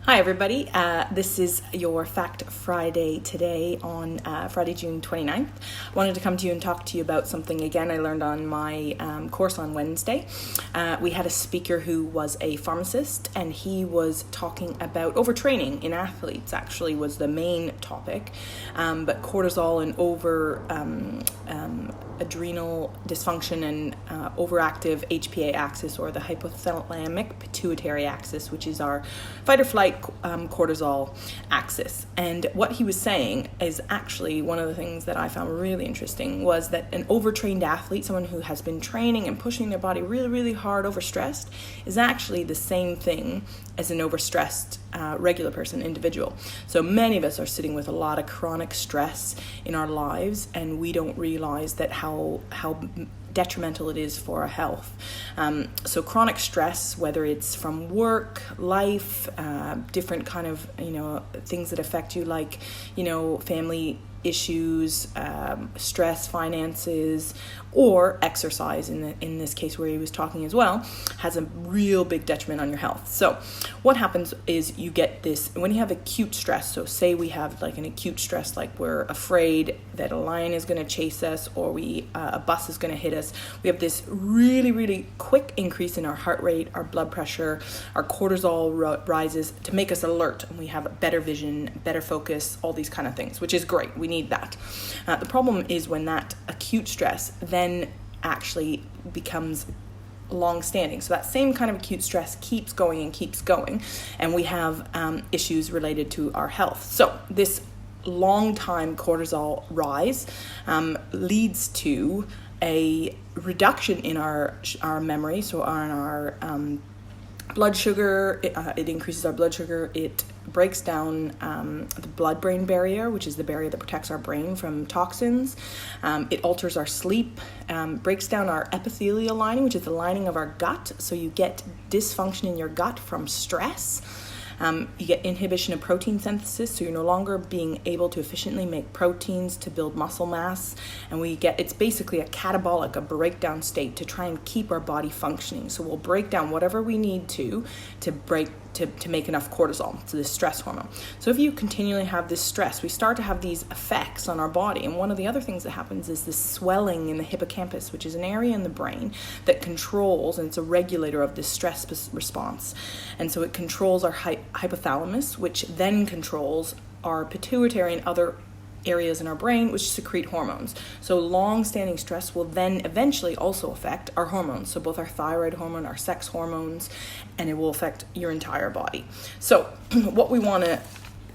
Hi everybody, this is your Fact Friday today on Friday, June 29th. I wanted to come to you and talk to you about something again I learned on my course on Wednesday. We had a speaker who was a pharmacist and he was talking about overtraining in athletes, actually was the main topic, but cortisol and adrenal dysfunction and overactive HPA axis, or the hypothalamic pituitary axis, which is our fight or flight cortisol axis. And what he was saying is actually one of the things that I found really interesting was that an overtrained athlete, someone who has been training and pushing their body really, really hard, overstressed, is actually the same thing as an overstressed regular person, individual. So many of us are sitting with a lot of chronic stress in our lives, and we don't realize that how detrimental it is for our health. So chronic stress, whether it's from work, life, different kind of, things that affect you, like, family issues, stress, finances, or exercise in this case where he was talking as well, has a real big detriment on your health. So what happens is you get this, when you have acute stress, so say we have like an acute stress, like we're afraid that a lion is going to chase us, or a bus is going to hit us, we have this really, really quick increase in our heart rate, our blood pressure, our cortisol rises to make us alert, and we have better vision, better focus, all these kind of things, which is great. We need that. The problem is when that acute stress then actually becomes long-standing. So that same kind of acute stress keeps going, and we have issues related to our health. So this long-time cortisol rise leads to a reduction in our memory, so on our blood sugar. It increases our blood sugar. It breaks down the blood-brain barrier, which is the barrier that protects our brain from toxins. It alters our sleep, breaks down our epithelial lining, which is the lining of our gut. So you get dysfunction in your gut from stress. You get inhibition of protein synthesis, so you're no longer being able to efficiently make proteins to build muscle mass, and it's basically a catabolic, a breakdown state to try and keep our body functioning. So we'll break down whatever we need to make enough cortisol, so this stress hormone. So if you continually have this stress, we start to have these effects on our body, and one of the other things that happens is this swelling in the hippocampus, which is an area in the brain that controls, and it's a regulator of this stress response, and so it controls our hypothalamus, which then controls our pituitary and other areas in our brain which secrete hormones. So long-standing stress will then eventually also affect our hormones, so both our thyroid hormone, our sex hormones, and it will affect your entire body. So what we want to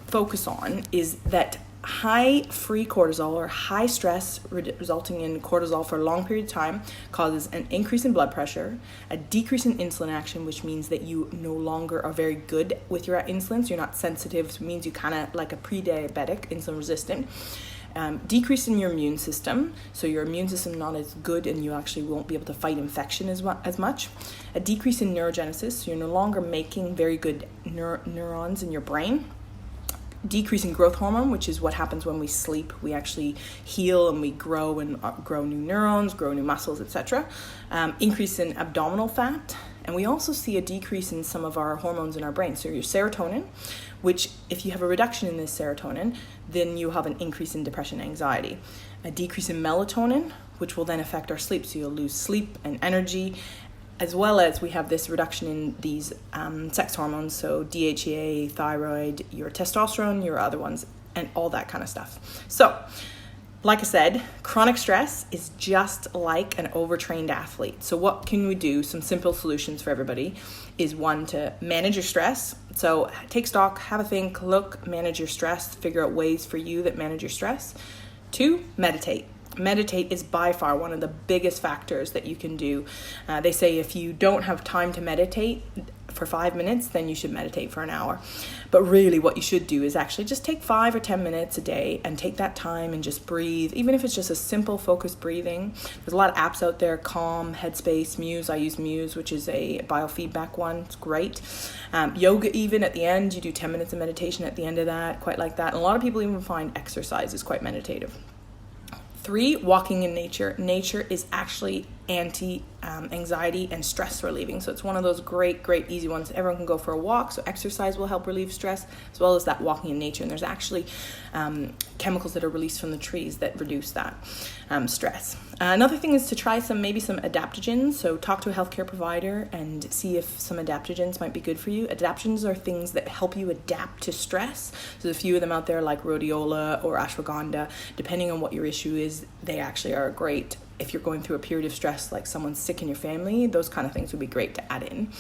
focus on is that high free cortisol, or high stress resulting in cortisol for a long period of time, causes an increase in blood pressure, a decrease in insulin action, which means that you no longer are very good with your insulin, so you're not sensitive, so it means you kind of like a pre-diabetic, insulin resistant. Decrease in your immune system, so your immune system not as good, and you actually won't be able to fight infection as much. A decrease in neurogenesis, so you're no longer making very good neurons in your brain. Decrease in growth hormone, which is what happens when we sleep. We actually heal and we grow new neurons, grow new muscles, etc. Increase in abdominal fat, and we also see a decrease in some of our hormones in our brain. So your serotonin, which if you have a reduction in this serotonin, then you have an increase in depression and anxiety. A decrease in melatonin, which will then affect our sleep, so you'll lose sleep and energy, as well as we have this reduction in these sex hormones, so DHEA, thyroid, your testosterone, your other ones, and all that kind of stuff. So, like I said, chronic stress is just like an overtrained athlete. So what can we do? Some simple solutions for everybody is, one, to manage your stress. So take stock, have a think, look, manage your stress, figure out ways for you that manage your stress. 2, meditate. Meditate is by far one of the biggest factors that you can do. They say if you don't have time to meditate for 5 minutes, then you should meditate for an hour. But really what you should do is actually just take 5 or 10 minutes a day and take that time and just breathe, even if it's just a simple focused breathing. There's a lot of apps out there, Calm, Headspace, Muse. I use Muse, which is a biofeedback one. It's great. Yoga, even at the end, you do 10 minutes of meditation at the end of that, quite like that. And a lot of people even find exercise is quite meditative. 3, walking in nature. Nature is actually anti-anxiety and stress relieving. So it's one of those great easy ones. Everyone can go for a walk, so exercise will help relieve stress, as well as that walking in nature. And there's actually chemicals that are released from the trees that reduce that stress. Another thing is to try maybe some adaptogens. So talk to a healthcare provider and see if some adaptogens might be good for you. Adaptogens are things that help you adapt to stress. So there's a few of them out there like rhodiola or ashwagandha. Depending on what your issue is, they actually are great. If you're going through a period of stress, like someone's sick in your family, those kind of things would be great to add in.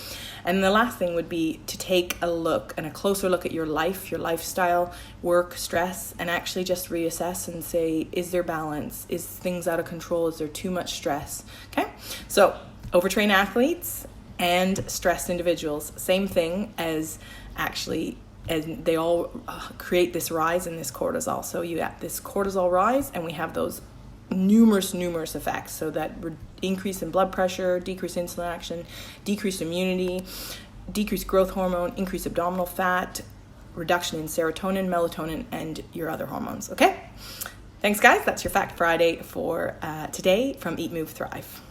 And the last thing would be to take a closer look at your life, your lifestyle, work, stress, and actually just reassess and say, is there balance? Is things out of control? Is there too much stress? Okay, so overtrained athletes and stressed individuals, same thing as actually, and they all create this rise in this cortisol. So you got this cortisol rise, and we have those numerous effects. So that increase in blood pressure, decreased insulin action, decreased immunity, decreased growth hormone, increased abdominal fat, reduction in serotonin, melatonin, and your other hormones. Okay? Thanks, guys. That's your Fact Friday for today from Eat, Move, Thrive.